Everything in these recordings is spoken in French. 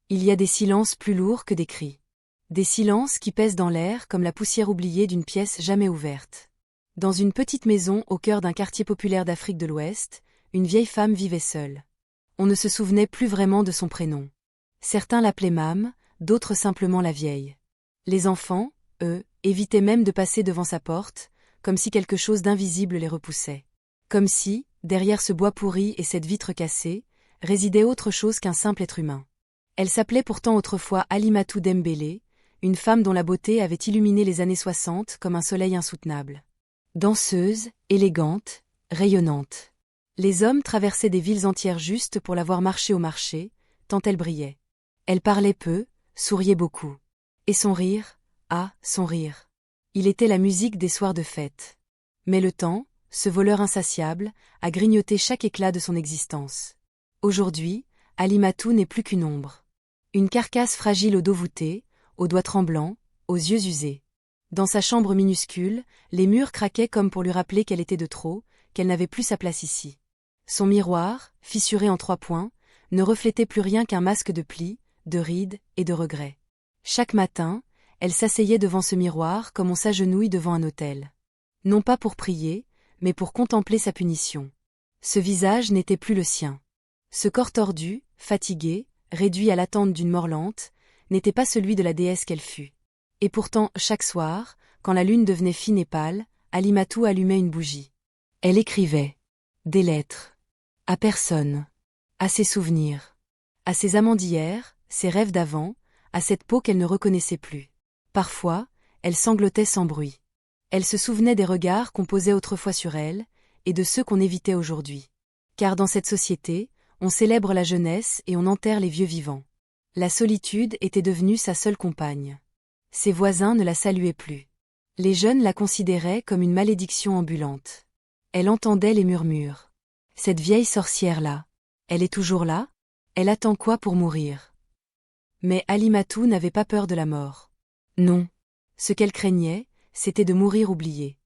Il y a des silences plus lourds que des cris. Des silences qui pèsent dans l'air comme la poussière oubliée d'une pièce jamais ouverte. Dans une petite maison au cœur d'un quartier populaire d'Afrique de l'Ouest, une vieille femme vivait seule. On ne se souvenait plus vraiment de son prénom. Certains l'appelaient Mame, d'autres simplement la vieille. Les enfants, eux, évitaient même de passer devant sa porte, comme si quelque chose d'invisible les repoussait. Comme si, derrière ce bois pourri et cette vitre cassée, résidait autre chose qu'un simple être humain. Elle s'appelait pourtant autrefois Alimatou Dembélé, une femme dont la beauté avait illuminé les années 60 comme un soleil insoutenable. Danseuse, élégante, rayonnante. Les hommes traversaient des villes entières juste pour la voir marcher au marché, tant elle brillait. Elle parlait peu, souriait beaucoup. Et son rire, son rire. Il était la musique des soirs de fête. Mais le temps, ce voleur insatiable, a grignoté chaque éclat de son existence. Aujourd'hui, Alimatou n'est plus qu'une ombre. Une carcasse fragile au dos voûté, aux doigts tremblants, aux yeux usés. Dans sa chambre minuscule, les murs craquaient comme pour lui rappeler qu'elle était de trop, qu'elle n'avait plus sa place ici. Son miroir, fissuré en 3 points, ne reflétait plus rien qu'un masque de plis, de rides et de regrets. Chaque matin, elle s'asseyait devant ce miroir comme on s'agenouille devant un autel. Non pas pour prier, mais pour contempler sa punition. Ce visage n'était plus le sien. Ce corps tordu, fatigué, réduit à l'attente d'une mort lente, n'était pas celui de la déesse qu'elle fut. Et pourtant, chaque soir, quand la lune devenait fine et pâle, Alimatou allumait une bougie. Elle écrivait. Des lettres. À personne. À ses souvenirs. À ses amants d'hier, ses rêves d'avant, à cette peau qu'elle ne reconnaissait plus. Parfois, elle sanglotait sans bruit. Elle se souvenait des regards qu'on posait autrefois sur elle, et de ceux qu'on évitait aujourd'hui. Car dans cette société, on célèbre la jeunesse et on enterre les vieux vivants. La solitude était devenue sa seule compagne. Ses voisins ne la saluaient plus. Les jeunes la considéraient comme une malédiction ambulante. Elle entendait les murmures. Cette vieille sorcière-là, elle est toujours là? Elle attend quoi pour mourir? Mais Alimatou n'avait pas peur de la mort. Non. Ce qu'elle craignait, c'était de mourir oubliée.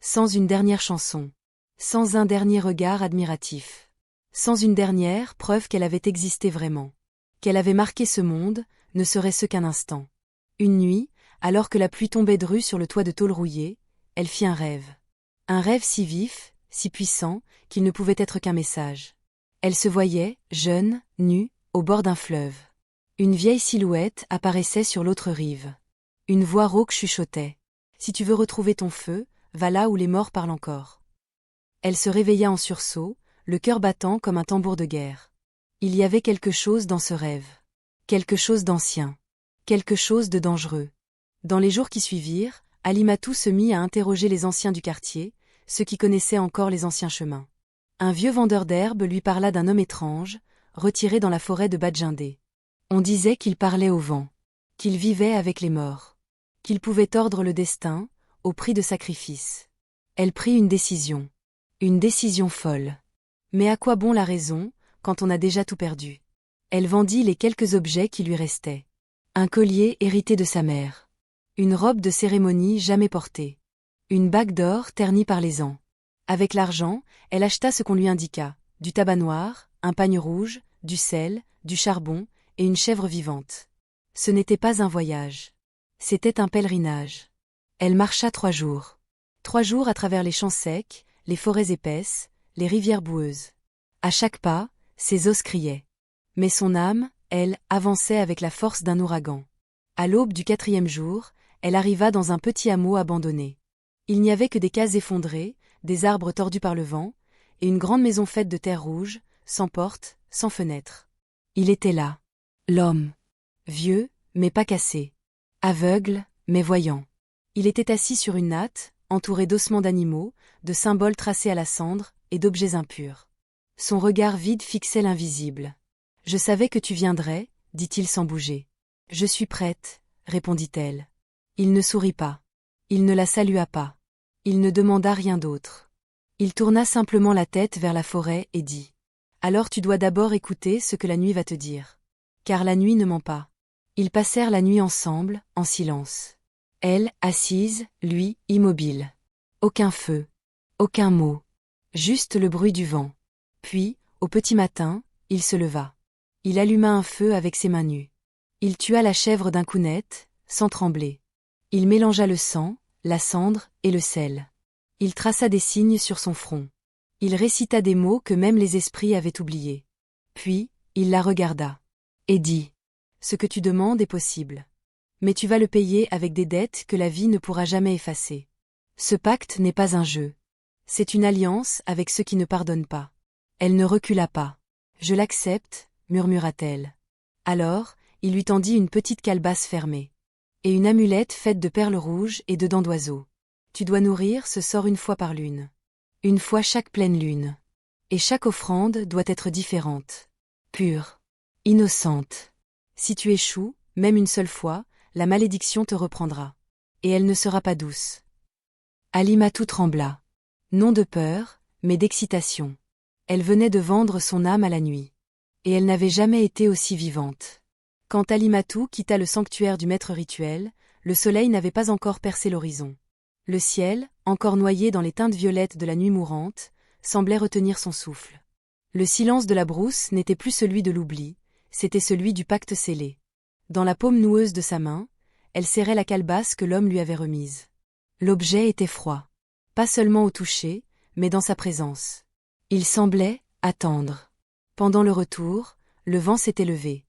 Sans une dernière chanson. Sans un dernier regard admiratif. Sans une dernière preuve qu'elle avait existé vraiment. Qu'elle avait marqué ce monde, ne serait-ce qu'un instant. Une nuit, alors que la pluie tombait drue sur le toit de tôle rouillée, elle fit un rêve. Un rêve si vif, si puissant, qu'il ne pouvait être qu'un message. Elle se voyait, jeune, nue, au bord d'un fleuve. Une vieille silhouette apparaissait sur l'autre rive. Une voix rauque chuchotait. « Si tu veux retrouver ton feu, va là où les morts parlent encore. » Elle se réveilla en sursaut, le cœur battant comme un tambour de guerre. Il y avait quelque chose dans ce rêve. Quelque chose d'ancien. Quelque chose de dangereux. Dans les jours qui suivirent, Alimatou se mit à interroger les anciens du quartier, ceux qui connaissaient encore les anciens chemins. Un vieux vendeur d'herbes lui parla d'un homme étrange, retiré dans la forêt de Badjindé. On disait qu'il parlait au vent, qu'il vivait avec les morts, qu'il pouvait tordre le destin, au prix de sacrifices. Elle prit une décision. Une décision folle. Mais à quoi bon la raison, quand on a déjà tout perdu? Elle vendit les quelques objets qui lui restaient. Un collier hérité de sa mère. Une robe de cérémonie jamais portée. Une bague d'or ternie par les ans. Avec l'argent, elle acheta ce qu'on lui indiqua, du tabac noir, un pagne rouge, du sel, du charbon, et une chèvre vivante. Ce n'était pas un voyage. C'était un pèlerinage. Elle marcha 3 jours. 3 jours à travers les champs secs, les forêts épaisses, les rivières boueuses. À chaque pas, ses os criaient. Mais son âme, elle, avançait avec la force d'un ouragan. À l'aube du 4e jour, elle arriva dans un petit hameau abandonné. Il n'y avait que des cases effondrées, des arbres tordus par le vent, et une grande maison faite de terre rouge, sans porte, sans fenêtre. Il était là. L'homme. Vieux, mais pas cassé. Aveugle, mais voyant. Il était assis sur une natte, entouré d'ossements d'animaux, de symboles tracés à la cendre, et d'objets impurs. Son regard vide fixait l'invisible. « Je savais que tu viendrais, dit-il sans bouger. « Je suis prête, répondit-elle. Il ne sourit pas. Il ne la salua pas. Il ne demanda rien d'autre. Il tourna simplement la tête vers la forêt et dit « Alors tu dois d'abord écouter ce que la nuit va te dire. Car la nuit ne ment pas. » Ils passèrent la nuit ensemble, en silence. Elle, assise, lui, immobile. Aucun feu. Aucun mot. Juste le bruit du vent. Puis, au petit matin, il se leva. Il alluma un feu avec ses mains nues. Il tua la chèvre d'un coup net, sans trembler. Il mélangea le sang, la cendre et le sel. Il traça des signes sur son front. Il récita des mots que même les esprits avaient oubliés. Puis, il la regarda. Et dit. Ce que tu demandes est possible. Mais tu vas le payer avec des dettes que la vie ne pourra jamais effacer. Ce pacte n'est pas un jeu. C'est une alliance avec ceux qui ne pardonnent pas. Elle ne recula pas. Je l'accepte, murmura-t-elle. Alors, il lui tendit une petite calebasse fermée. Et une amulette faite de perles rouges et de dents d'oiseau. Tu dois nourrir ce sort une fois par lune. Une fois chaque pleine lune. Et chaque offrande doit être différente. Pure. Innocente. Si tu échoues, même une seule fois, la malédiction te reprendra. Et elle ne sera pas douce. Alimatou trembla. Non de peur, mais d'excitation. Elle venait de vendre son âme à la nuit. Et elle n'avait jamais été aussi vivante. Quand Alimatou quitta le sanctuaire du maître rituel, le soleil n'avait pas encore percé l'horizon. Le ciel, encore noyé dans les teintes violettes de la nuit mourante, semblait retenir son souffle. Le silence de la brousse n'était plus celui de l'oubli, c'était celui du pacte scellé. Dans la paume noueuse de sa main, elle serrait la calebasse que l'homme lui avait remise. L'objet était froid. Pas seulement au toucher, mais dans sa présence. Il semblait attendre. Pendant le retour, le vent s'était levé.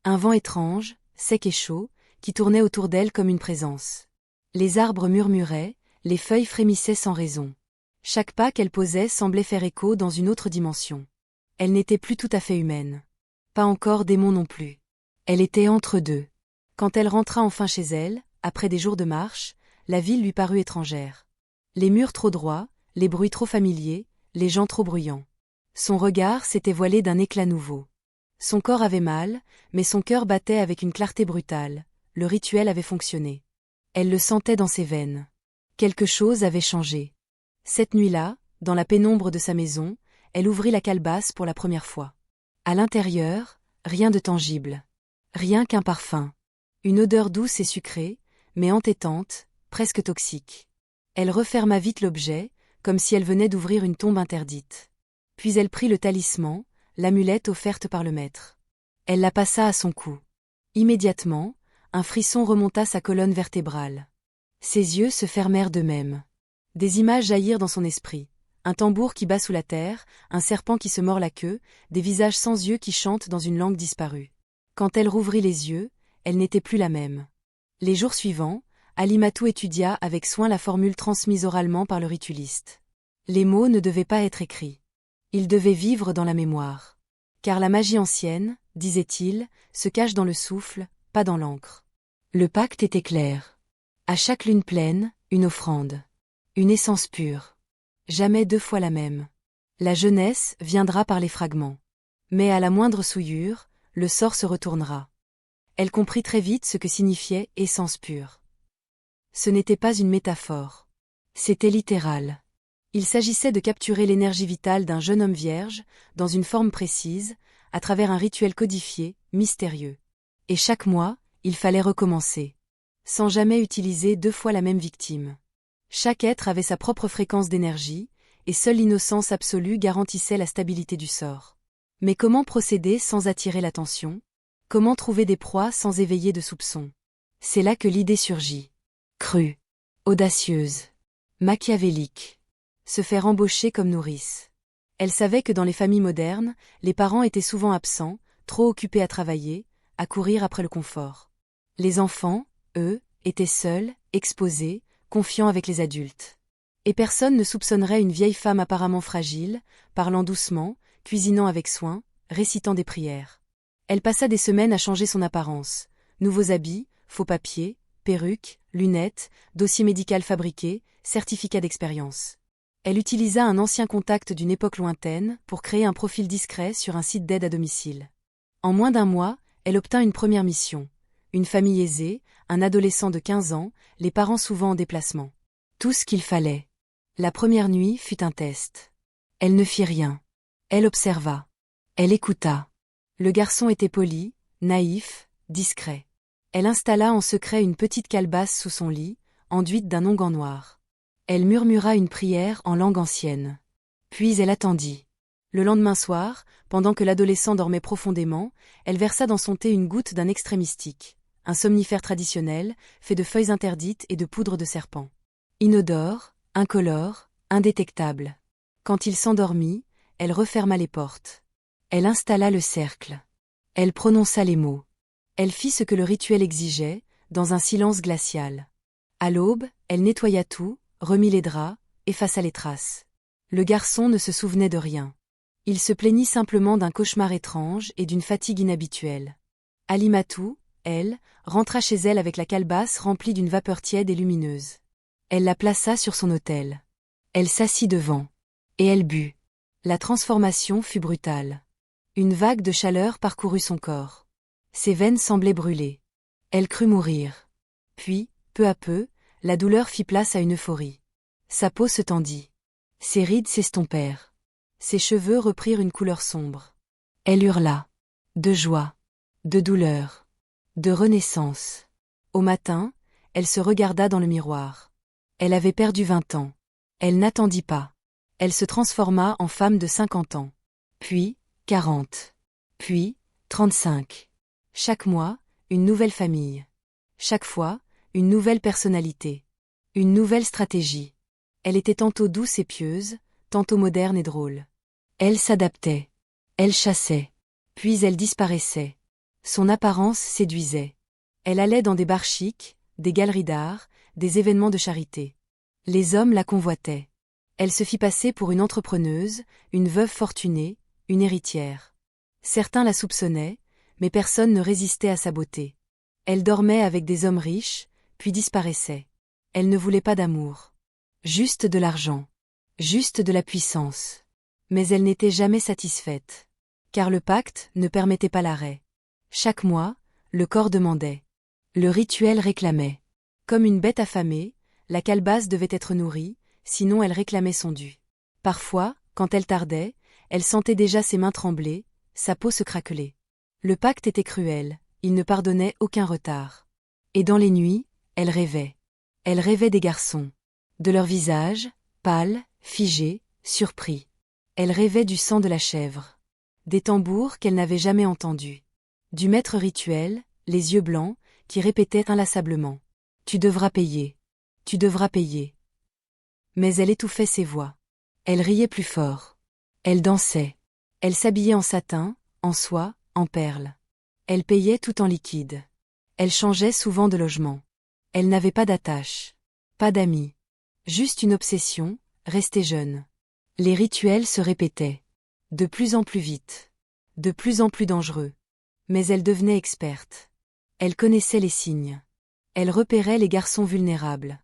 Un vent étrange, sec et chaud, qui tournait autour d'elle comme une présence. Les arbres murmuraient, les feuilles frémissaient sans raison. Chaque pas qu'elle posait semblait faire écho dans une autre dimension. Elle n'était plus tout à fait humaine. Pas encore démon non plus. Elle était entre deux. Quand elle rentra enfin chez elle, après des jours de marche, la ville lui parut étrangère. Les murs trop droits, les bruits trop familiers, les gens trop bruyants. Son regard s'était voilé d'un éclat nouveau. Son corps avait mal, mais son cœur battait avec une clarté brutale. Le rituel avait fonctionné. Elle le sentait dans ses veines. Quelque chose avait changé. Cette nuit-là, dans la pénombre de sa maison, elle ouvrit la calebasse pour la première fois. À l'intérieur, rien de tangible. Rien qu'un parfum. Une odeur douce et sucrée, mais entêtante, presque toxique. Elle referma vite l'objet, comme si elle venait d'ouvrir une tombe interdite. Puis elle prit le talisman, l'amulette offerte par le maître. Elle la passa à son cou. Immédiatement, un frisson remonta sa colonne vertébrale. Ses yeux se fermèrent d'eux-mêmes. Des images jaillirent dans son esprit. Un tambour qui bat sous la terre, un serpent qui se mord la queue, des visages sans yeux qui chantent dans une langue disparue. Quand elle rouvrit les yeux, elle n'était plus la même. Les jours suivants, Alimatou étudia avec soin la formule transmise oralement par le ritualiste. Les mots ne devaient pas être écrits. Ils devaient vivre dans la mémoire. Car la magie ancienne, disait-il, se cache dans le souffle, pas dans l'encre. Le pacte était clair. À chaque lune pleine, une offrande. Une essence pure. Jamais deux fois la même. La jeunesse viendra par les fragments. Mais à la moindre souillure, le sort se retournera. Elle comprit très vite ce que signifiait essence pure. Ce n'était pas une métaphore. C'était littéral. Il s'agissait de capturer l'énergie vitale d'un jeune homme vierge, dans une forme précise, à travers un rituel codifié, mystérieux. Et chaque mois, il fallait recommencer. Sans jamais utiliser deux fois la même victime. Chaque être avait sa propre fréquence d'énergie, et seule l'innocence absolue garantissait la stabilité du sort. Mais comment procéder sans attirer l'attention? Comment trouver des proies sans éveiller de soupçons? C'est là que l'idée surgit. Crue. Audacieuse. Machiavélique. Se faire embaucher comme nourrice. Elle savait que dans les familles modernes, les parents étaient souvent absents, trop occupés à travailler, à courir après le confort. Les enfants, eux, étaient seuls, exposés, confiants avec les adultes. Et personne ne soupçonnerait une vieille femme apparemment fragile, parlant doucement, cuisinant avec soin, récitant des prières. Elle passa des semaines à changer son apparence. Nouveaux habits, faux papiers, perruques, lunettes, dossier médical fabriqué, certificat d'expérience. Elle utilisa un ancien contact d'une époque lointaine pour créer un profil discret sur un site d'aide à domicile. En moins d'un mois, elle obtint une première mission. Une famille aisée, un adolescent de 15 ans, les parents souvent en déplacement. Tout ce qu'il fallait. La première nuit fut un test. Elle ne fit rien. Elle observa. Elle écouta. Le garçon était poli, naïf, discret. Elle installa en secret une petite calebasse sous son lit, enduite d'un onguent noir. Elle murmura une prière en langue ancienne. Puis elle attendit. Le lendemain soir, pendant que l'adolescent dormait profondément, elle versa dans son thé une goutte d'un extrait mystique, un somnifère traditionnel, fait de feuilles interdites et de poudre de serpent. Inodore, incolore, indétectable. Quand il s'endormit, elle referma les portes. Elle installa le cercle. Elle prononça les mots. Elle fit ce que le rituel exigeait, dans un silence glacial. À l'aube, elle nettoya tout, remit les draps, effaça les traces. Le garçon ne se souvenait de rien. Il se plaignit simplement d'un cauchemar étrange et d'une fatigue inhabituelle. Alimatou, elle, rentra chez elle avec la calebasse remplie d'une vapeur tiède et lumineuse. Elle la plaça sur son autel. Elle s'assit devant. Et elle but. La transformation fut brutale. Une vague de chaleur parcourut son corps. Ses veines semblaient brûler. Elle crut mourir. Puis, peu à peu, la douleur fit place à une euphorie. Sa peau se tendit. Ses rides s'estompèrent. Ses cheveux reprirent une couleur sombre. Elle hurla. De joie. De douleur. De renaissance. Au matin, elle se regarda dans le miroir. Elle avait perdu 20 ans. Elle n'attendit pas. Elle se transforma en femme de 50 ans. Puis, 40. Puis, 35. Chaque mois, une nouvelle famille. Chaque fois, une nouvelle personnalité. Une nouvelle stratégie. Elle était tantôt douce et pieuse, tantôt moderne et drôle. Elle s'adaptait. Elle chassait. Puis elle disparaissait. Son apparence séduisait. Elle allait dans des bars chics, des galeries d'art, des événements de charité. Les hommes la convoitaient. Elle se fit passer pour une entrepreneuse, une veuve fortunée, une héritière. Certains la soupçonnaient, mais personne ne résistait à sa beauté. Elle dormait avec des hommes riches, puis disparaissait. Elle ne voulait pas d'amour. Juste de l'argent. Juste de la puissance. Mais elle n'était jamais satisfaite. Car le pacte ne permettait pas l'arrêt. Chaque mois, le corps demandait. Le rituel réclamait. Comme une bête affamée, la calebasse devait être nourrie, sinon elle réclamait son dû. Parfois, quand elle tardait, elle sentait déjà ses mains trembler, sa peau se craqueler. Le pacte était cruel, il ne pardonnait aucun retard. Et dans les nuits, elle rêvait. Elle rêvait des garçons. De leur visage, pâle, figé, surpris. Elle rêvait du sang de la chèvre. Des tambours qu'elle n'avait jamais entendus. Du maître rituel, les yeux blancs, qui répétait inlassablement. Tu devras payer. Tu devras payer. Mais elle étouffait ses voix. Elle riait plus fort. Elle dansait. Elle s'habillait en satin, en soie, en perles. Elle payait tout en liquide. Elle changeait souvent de logement. Elle n'avait pas d'attache. Pas d'amis. Juste une obsession, rester jeune. Les rituels se répétaient. De plus en plus vite. De plus en plus dangereux. Mais elle devenait experte. Elle connaissait les signes. Elle repérait les garçons vulnérables.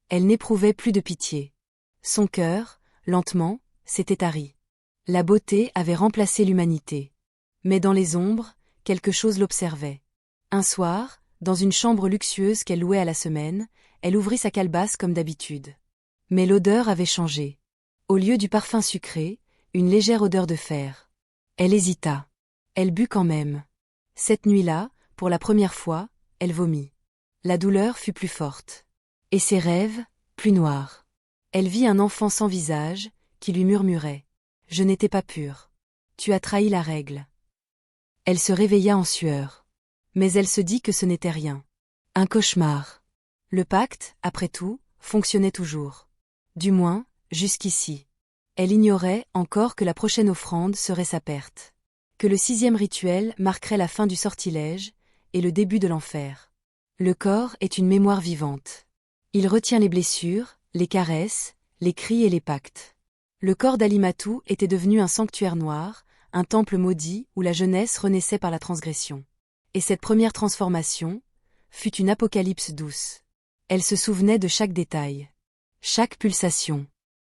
Elle n'éprouvait plus de pitié. Son cœur, lentement, s'était tari. La beauté avait remplacé l'humanité. Mais dans les ombres, quelque chose l'observait. Un soir, dans une chambre luxueuse qu'elle louait à la semaine, elle ouvrit sa calebasse comme d'habitude. Mais l'odeur avait changé. Au lieu du parfum sucré, une légère odeur de fer. Elle hésita. Elle but quand même. Cette nuit-là, pour la première fois, elle vomit. La douleur fut plus forte. Et ses rêves, plus noirs. Elle vit un enfant sans visage, qui lui murmurait. « Je n'étais pas pure. Tu as trahi la règle. » Elle se réveilla en sueur. Mais elle se dit que ce n'était rien. Un cauchemar. Le pacte, après tout, fonctionnait toujours. Du moins, jusqu'ici. Elle ignorait encore que la prochaine offrande serait sa perte. Que le 6e rituel marquerait la fin du sortilège et le début de l'enfer. Le corps est une mémoire vivante. Il retient les blessures, les caresses, les cris et les pactes. Le corps d'Alimatou était devenu un sanctuaire noir, un temple maudit où la jeunesse renaissait par la transgression. Et cette première transformation fut une apocalypse douce. Elle se souvenait de chaque détail. Chaque pulsation.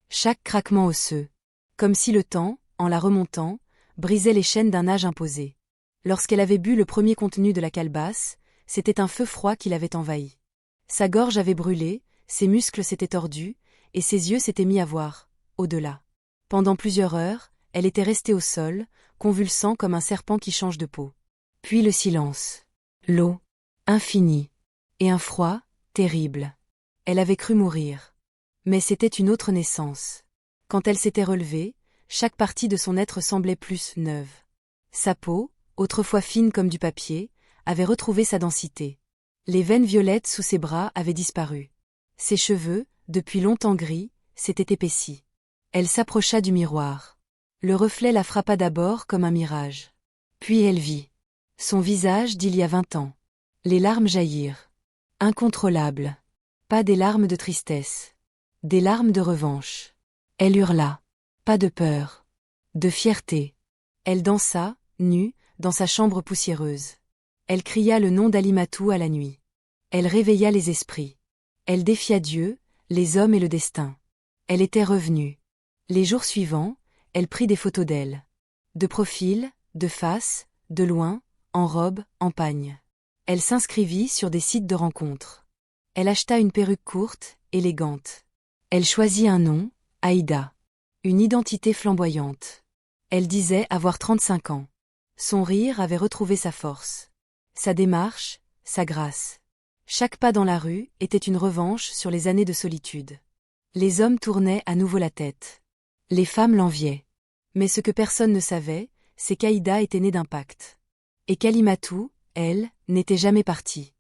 Chaque craquement osseux. Comme si le temps, en la remontant, brisait les chaînes d'un âge imposé. Lorsqu'elle avait bu le premier contenu de la calebasse, c'était un feu froid qui l'avait envahi. Sa gorge avait brûlé, ses muscles s'étaient tordus, et ses yeux s'étaient mis à voir, au-delà. Pendant plusieurs heures, elle était restée au sol, convulsant comme un serpent qui change de peau. Puis le silence. L'eau. Infinie. Et un froid, terrible. Elle avait cru mourir. Mais c'était une autre naissance. Quand elle s'était relevée, chaque partie de son être semblait plus neuve. Sa peau, autrefois fine comme du papier, avait retrouvé sa densité. Les veines violettes sous ses bras avaient disparu. Ses cheveux, depuis longtemps gris, s'étaient épaissis. Elle s'approcha du miroir. Le reflet la frappa d'abord comme un mirage. Puis elle vit son visage d'il y a 20 ans. Les larmes jaillirent. Incontrôlables. Pas des larmes de tristesse. Des larmes de revanche. Elle hurla. Pas de peur. De fierté. Elle dansa, nue, dans sa chambre poussiéreuse. Elle cria le nom d'Alimatou à la nuit. Elle réveilla les esprits. Elle défia Dieu, les hommes et le destin. Elle était revenue. Les jours suivants, elle prit des photos d'elle. De profil, de face, de loin, en robe, en pagne. Elle s'inscrivit sur des sites de rencontres. Elle acheta une perruque courte, élégante. Elle choisit un nom, Aïda. Une identité flamboyante. Elle disait avoir 35 ans. Son rire avait retrouvé sa force. Sa démarche, sa grâce. Chaque pas dans la rue était une revanche sur les années de solitude. Les hommes tournaient à nouveau la tête. Les femmes l'enviaient. Mais ce que personne ne savait, c'est qu'Aïda était née d'un pacte. Et qu'Alimatou, elle, n'était jamais partie.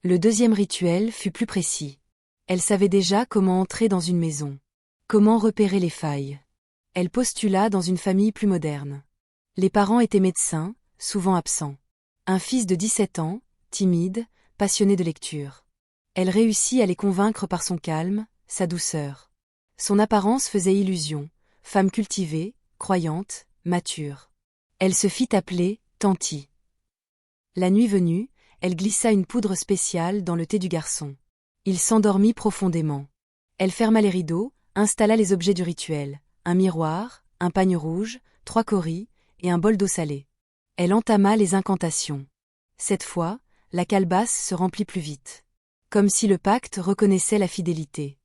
Le deuxième rituel fut plus précis. Elle savait déjà comment entrer dans une maison. Comment repérer les failles. Elle postula dans une famille plus moderne. Les parents étaient médecins, souvent absents. Un fils de 17 ans, timide, passionné de lecture. Elle réussit à les convaincre par son calme, sa douceur. Son apparence faisait illusion, femme cultivée, croyante, mature. Elle se fit appeler Tanti. La nuit venue, elle glissa une poudre spéciale dans le thé du garçon. Il s'endormit profondément. Elle ferma les rideaux, installa les objets du rituel, un miroir, un pagne rouge, 3 kauris, et un bol d'eau salée. Elle entama les incantations. Cette fois, la calebasse se remplit plus vite. Comme si le pacte reconnaissait la fidélité.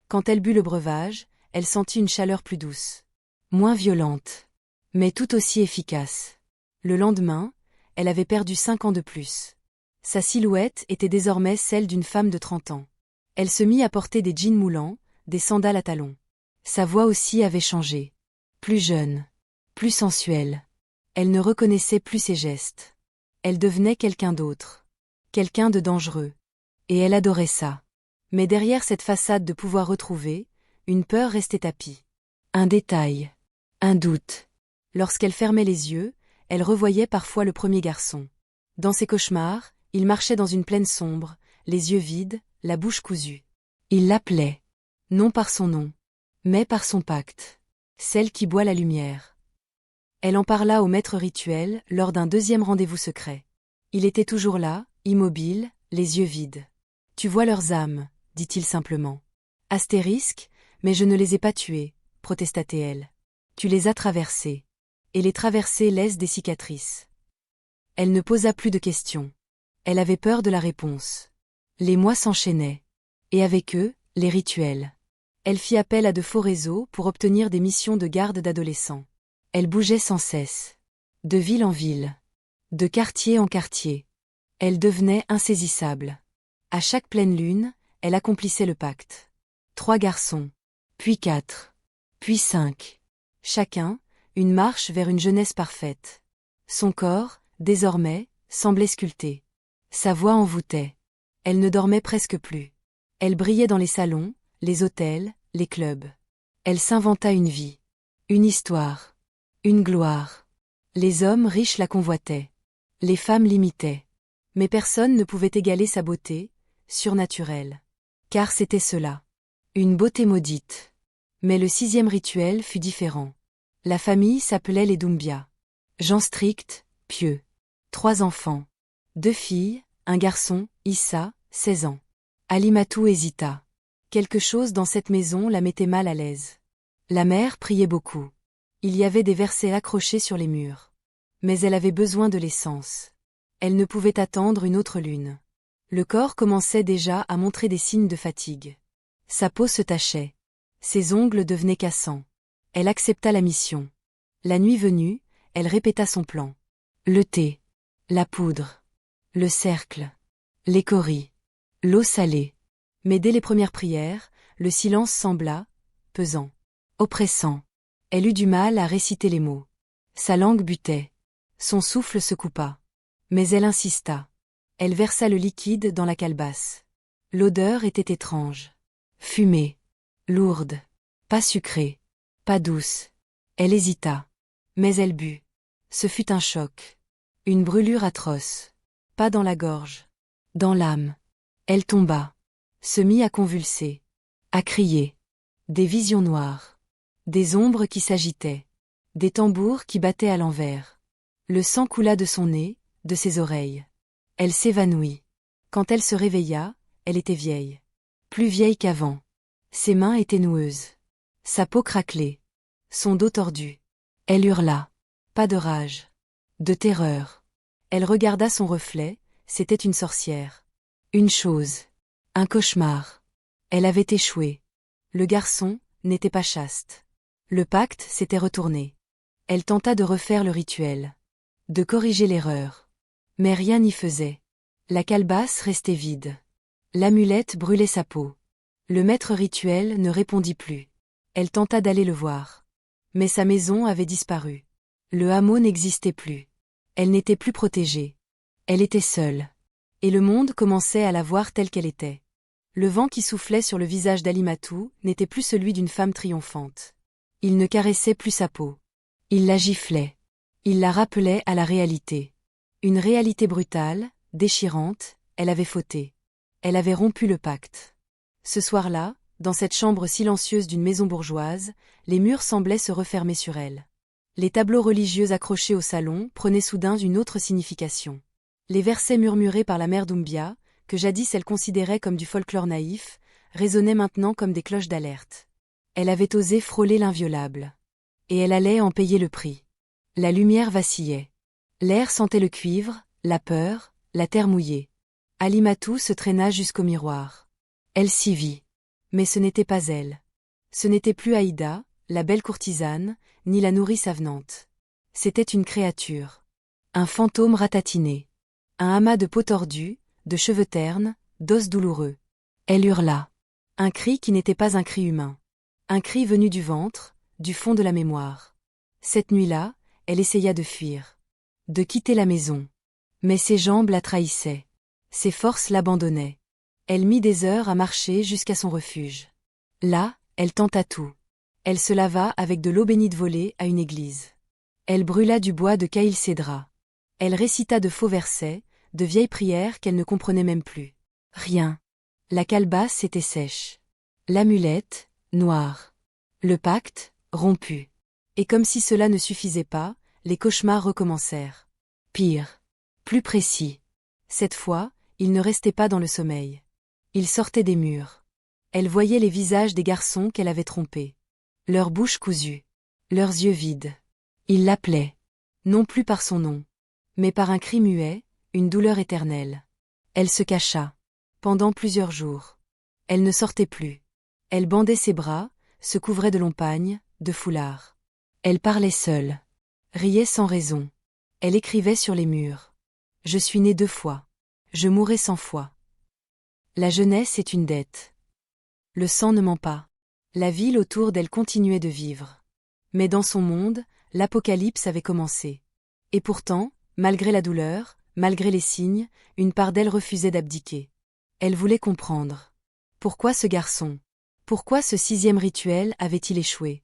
Quand elle but le breuvage, elle sentit une chaleur plus douce. Moins violente. Mais tout aussi efficace. Le lendemain, elle avait perdu 5 ans de plus. Sa silhouette était désormais celle d'une femme de 30 ans. Elle se mit à porter des jeans moulants, des sandales à talons. Sa voix aussi avait changé. Plus jeune. Plus sensuelle. Elle ne reconnaissait plus ses gestes. Elle devenait quelqu'un d'autre. Quelqu'un de dangereux. Et elle adorait ça. Mais derrière cette façade de pouvoir retrouvé, une peur restait tapie. Un détail. Un doute. Lorsqu'elle fermait les yeux, elle revoyait parfois le premier garçon. Dans ses cauchemars, il marchait dans une plaine sombre, les yeux vides, la bouche cousue. Il l'appelait. Non par son nom, mais par son pacte. Celle qui boit la lumière. Elle en parla au maître rituel lors d'un deuxième rendez-vous secret. Il était toujours là, immobile, les yeux vides. Tu vois leurs âmes, dit-il simplement. Astérisque, mais je ne les ai pas tuées, protesta-t-elle. Tu les as traversées. Et les traversées laissent des cicatrices. Elle ne posa plus de questions. Elle avait peur de la réponse. Les mois s'enchaînaient. Et avec eux, les rituels. Elle fit appel à de faux réseaux pour obtenir des missions de garde d'adolescents. Elle bougeait sans cesse. De ville en ville. De quartier en quartier. Elle devenait insaisissable. À chaque pleine lune, elle accomplissait le pacte. 3 garçons. Puis 4. Puis 5. Chacun, une marche vers une jeunesse parfaite. Son corps, désormais, semblait sculpté. Sa voix envoûtait. Elle ne dormait presque plus. Elle brillait dans les salons, les hôtels, les clubs. Elle s'inventa une vie. Une histoire. Une gloire. Les hommes riches la convoitaient. Les femmes l'imitaient. Mais personne ne pouvait égaler sa beauté, surnaturelle. Car c'était cela. Une beauté maudite. Mais le 6e rituel fut différent. La famille s'appelait les Doumbia. Gens stricts, pieux. 3 enfants. 2 filles, un garçon, Issa, 16 ans. Alimatou hésita. Quelque chose dans cette maison la mettait mal à l'aise. La mère priait beaucoup. Il y avait des versets accrochés sur les murs. Mais elle avait besoin de l'essence. Elle ne pouvait attendre une autre lune. Le corps commençait déjà à montrer des signes de fatigue. Sa peau se tachait. Ses ongles devenaient cassants. Elle accepta la mission. La nuit venue, elle répéta son plan. Le thé. La poudre. Le cercle. Les kauris. L'eau salée. Mais dès les premières prières, le silence sembla, pesant. Oppressant. Elle eut du mal à réciter les mots. Sa langue butait. Son souffle se coupa. Mais elle insista. Elle versa le liquide dans la calebasse. L'odeur était étrange. Fumée. Lourde. Pas sucrée. Pas douce. Elle hésita. Mais elle but. Ce fut un choc. Une brûlure atroce. Pas dans la gorge. Dans l'âme. Elle tomba. Se mit à convulser. À crier. Des visions noires. Des ombres qui s'agitaient. Des tambours qui battaient à l'envers. Le sang coula de son nez, de ses oreilles. Elle s'évanouit. Quand elle se réveilla, elle était vieille. Plus vieille qu'avant. Ses mains étaient noueuses. Sa peau craquelée. Son dos tordu. Elle hurla. Pas de rage. De terreur. Elle regarda son reflet, c'était une sorcière. Une chose. Un cauchemar. Elle avait échoué. Le garçon n'était pas chaste. Le pacte s'était retourné. Elle tenta de refaire le rituel. De corriger l'erreur. Mais rien n'y faisait. La calebasse restait vide. L'amulette brûlait sa peau. Le maître rituel ne répondit plus. Elle tenta d'aller le voir. Mais sa maison avait disparu. Le hameau n'existait plus. Elle n'était plus protégée. Elle était seule. Et le monde commençait à la voir telle qu'elle était. Le vent qui soufflait sur le visage d'Alimatou n'était plus celui d'une femme triomphante. Il ne caressait plus sa peau. Il la giflait. Il la rappelait à la réalité. Une réalité brutale, déchirante, elle avait fauté. Elle avait rompu le pacte. Ce soir-là, dans cette chambre silencieuse d'une maison bourgeoise, les murs semblaient se refermer sur elle. Les tableaux religieux accrochés au salon prenaient soudain une autre signification. Les versets murmurés par la mère d'Oumbia, que jadis elle considérait comme du folklore naïf, résonnaient maintenant comme des cloches d'alerte. Elle avait osé frôler l'inviolable. Et elle allait en payer le prix. La lumière vacillait. L'air sentait le cuivre, la peur, la terre mouillée. Alimatou se traîna jusqu'au miroir. Elle s'y vit. Mais ce n'était pas elle. Ce n'était plus Aïda, la belle courtisane, ni la nourrice avenante. C'était une créature. Un fantôme ratatiné. Un amas de peau tordue, de cheveux ternes, d'os douloureux. Elle hurla. Un cri qui n'était pas un cri humain. Un cri venu du ventre, du fond de la mémoire. Cette nuit-là, elle essaya de fuir. De quitter la maison. Mais ses jambes la trahissaient. Ses forces l'abandonnaient. Elle mit des heures à marcher jusqu'à son refuge. Là, elle tenta tout. Elle se lava avec de l'eau bénite volée à une église. Elle brûla du bois de Caïl Cédra. Elle récita de faux versets, de vieilles prières qu'elle ne comprenait même plus. Rien. La calebasse était sèche. L'amulette, noire. Le pacte, rompu. Et comme si cela ne suffisait pas, les cauchemars recommencèrent. Pire. Plus précis. Cette fois, il ne restait pas dans le sommeil. Il sortait des murs. Elle voyait les visages des garçons qu'elle avait trompés. Leurs bouches cousues. Leurs yeux vides. Il l'appelait. Non plus par son nom. Mais par un cri muet, une douleur éternelle. Elle se cacha. Pendant plusieurs jours. Elle ne sortait plus. Elle bandait ses bras, se couvrait de longs pagnes, de foulards. Elle parlait seule. Riait sans raison. Elle écrivait sur les murs. Je suis née 2 fois. Je mourrai 100 fois. La jeunesse est une dette. Le sang ne ment pas. La ville autour d'elle continuait de vivre. Mais dans son monde, l'apocalypse avait commencé. Et pourtant, malgré la douleur, malgré les signes, une part d'elle refusait d'abdiquer. Elle voulait comprendre. Pourquoi ce garçon? Pourquoi ce 6e rituel avait-il échoué?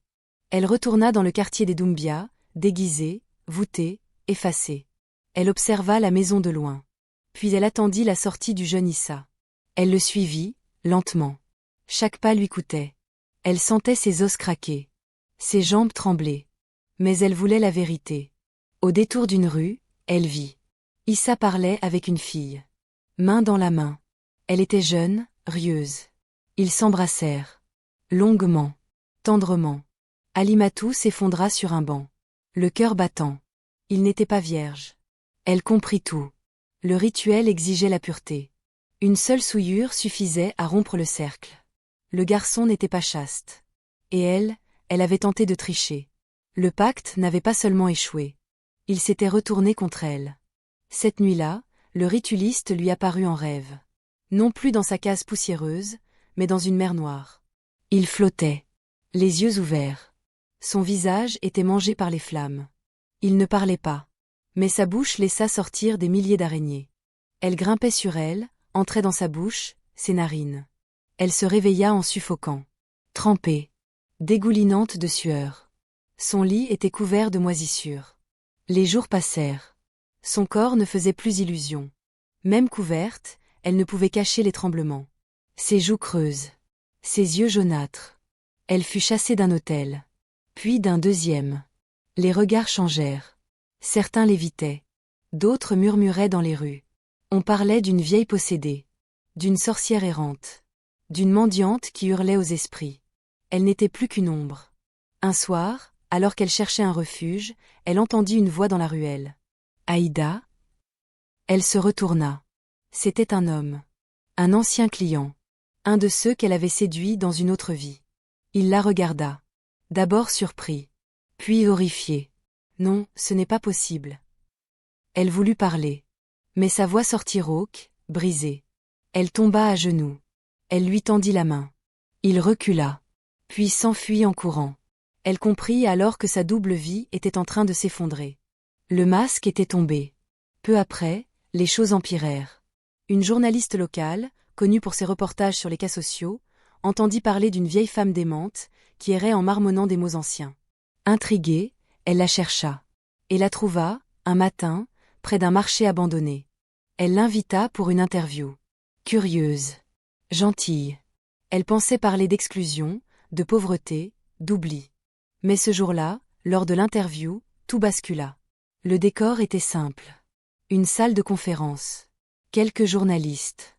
Elle retourna dans le quartier des Doumbia, déguisée, voûtée, effacée. Elle observa la maison de loin. Puis elle attendit la sortie du jeune Issa. Elle le suivit, lentement. Chaque pas lui coûtait. Elle sentait ses os craquer. Ses jambes trembler. Mais elle voulait la vérité. Au détour d'une rue, elle vit. Issa parlait avec une fille. Main dans la main. Elle était jeune, rieuse. Ils s'embrassèrent. Longuement. Tendrement. Alimatou s'effondra sur un banc. Le cœur battant. Il n'était pas vierge. Elle comprit tout. Le rituel exigeait la pureté. Une seule souillure suffisait à rompre le cercle. Le garçon n'était pas chaste. Et elle avait tenté de tricher. Le pacte n'avait pas seulement échoué. Il s'était retourné contre elle. Cette nuit-là, le ritualiste lui apparut en rêve. Non plus dans sa case poussiéreuse, mais dans une mer noire. Il flottait. Les yeux ouverts. Son visage était mangé par les flammes. Il ne parlait pas. Mais sa bouche laissa sortir des milliers d'araignées. Elles grimpaient sur elle, entraient dans sa bouche, ses narines. Elle se réveilla en suffoquant. Trempée. Dégoulinante de sueur. Son lit était couvert de moisissures. Les jours passèrent. Son corps ne faisait plus illusion. Même couverte, elle ne pouvait cacher les tremblements. Ses joues creuses. Ses yeux jaunâtres. Elle fut chassée d'un hôtel. Puis d'un deuxième. Les regards changèrent. Certains l'évitaient. D'autres murmuraient dans les rues. On parlait d'une vieille possédée. D'une sorcière errante. D'une mendiante qui hurlait aux esprits. Elle n'était plus qu'une ombre. Un soir, alors qu'elle cherchait un refuge, elle entendit une voix dans la ruelle. Aïda? Elle se retourna. C'était un homme. Un ancien client. Un de ceux qu'elle avait séduits dans une autre vie. Il la regarda. D'abord surpris. Puis horrifié. Non, ce n'est pas possible. Elle voulut parler. Mais sa voix sortit rauque, brisée. Elle tomba à genoux. Elle lui tendit la main. Il recula. Puis s'enfuit en courant. Elle comprit alors que sa double vie était en train de s'effondrer. Le masque était tombé. Peu après, les choses empirèrent. Une journaliste locale, connue pour ses reportages sur les cas sociaux, entendit parler d'une vieille femme démente, qui errait en marmonnant des mots anciens. Intriguée, elle la chercha. Et la trouva, un matin, près d'un marché abandonné. Elle l'invita pour une interview. Curieuse. Gentille. Elle pensait parler d'exclusion, de pauvreté, d'oubli. Mais ce jour-là, lors de l'interview, tout bascula. Le décor était simple. Une salle de conférence. Quelques journalistes.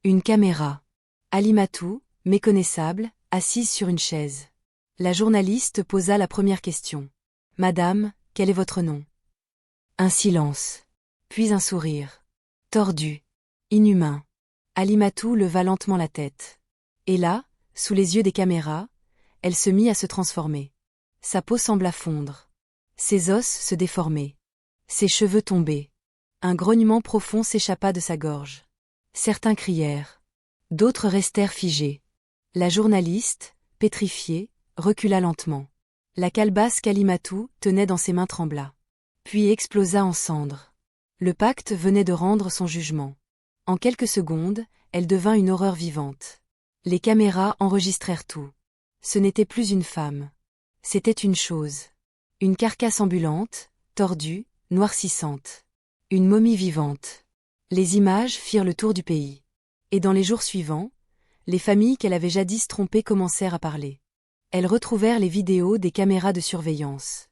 Une caméra. Alimatou, méconnaissable, assise sur une chaise. La journaliste posa la première question. « Madame, quel est votre nom ?» Un silence. Puis un sourire. Tordu. Inhumain. Alimatou leva lentement la tête. Et là, sous les yeux des caméras, elle se mit à se transformer. Sa peau sembla fondre. Ses os se déformaient. Ses cheveux tombaient. Un grognement profond s'échappa de sa gorge. Certains crièrent. D'autres restèrent figés. La journaliste, pétrifiée, recula lentement. La calebasse qu'Alimatou tenait dans ses mains trembla. Puis explosa en cendres. Le pacte venait de rendre son jugement. En quelques secondes, elle devint une horreur vivante. Les caméras enregistrèrent tout. Ce n'était plus une femme. C'était une chose. Une carcasse ambulante, tordue, noircissante. Une momie vivante. Les images firent le tour du pays. Et dans les jours suivants, les familles qu'elle avait jadis trompées commencèrent à parler. Elles retrouvèrent les vidéos des caméras de surveillance.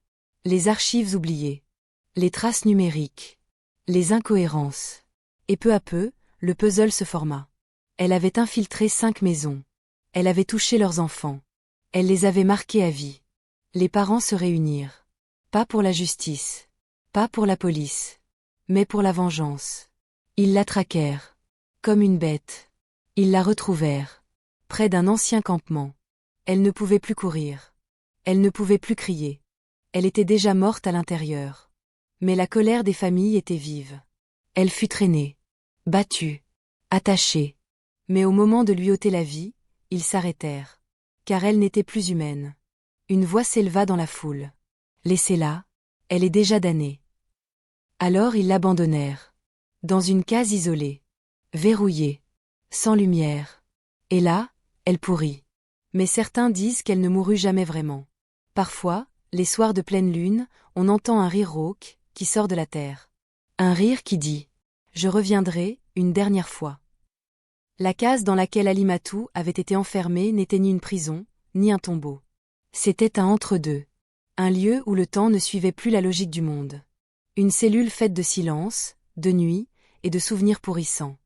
Les archives oubliées. Les traces numériques. Les incohérences. Et peu à peu, le puzzle se forma. Elle avait infiltré 5 maisons. Elle avait touché leurs enfants. Elle les avait marqués à vie. Les parents se réunirent. Pas pour la justice. Pas pour la police. Mais pour la vengeance. Ils la traquèrent. Comme une bête. Ils la retrouvèrent. Près d'un ancien campement. Elle ne pouvait plus courir. Elle ne pouvait plus crier. Elle était déjà morte à l'intérieur. Mais la colère des familles était vive. Elle fut traînée. Battue. Attachée. Mais au moment de lui ôter la vie, ils s'arrêtèrent. Car elle n'était plus humaine. Une voix s'éleva dans la foule. Laissez-la. Elle est déjà damnée. Alors ils l'abandonnèrent. Dans une case isolée. Verrouillée. Sans lumière. Et là, elle pourrit. Mais certains disent qu'elle ne mourut jamais vraiment. Parfois, les soirs de pleine lune, on entend un rire rauque, qui sort de la terre. Un rire qui dit « Je reviendrai, une dernière fois ». La case dans laquelle Alimatou avait été enfermée n'était ni une prison, ni un tombeau. C'était un entre-deux. Un lieu où le temps ne suivait plus la logique du monde. Une cellule faite de silence, de nuit, et de souvenirs pourrissants.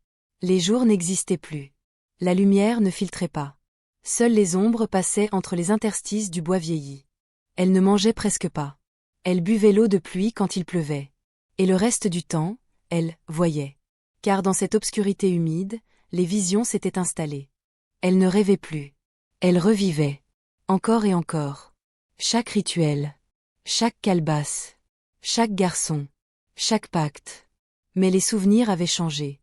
Les jours n'existaient plus. La lumière ne filtrait pas. Seules les ombres passaient entre les interstices du bois vieilli. Elle ne mangeait presque pas. Elle buvait l'eau de pluie quand il pleuvait. Et le reste du temps, elle voyait. Car dans cette obscurité humide, les visions s'étaient installées. Elle ne rêvait plus. Elle revivait. Encore et encore. Chaque rituel. Chaque calebasse. Chaque garçon. Chaque pacte. Mais les souvenirs avaient changé.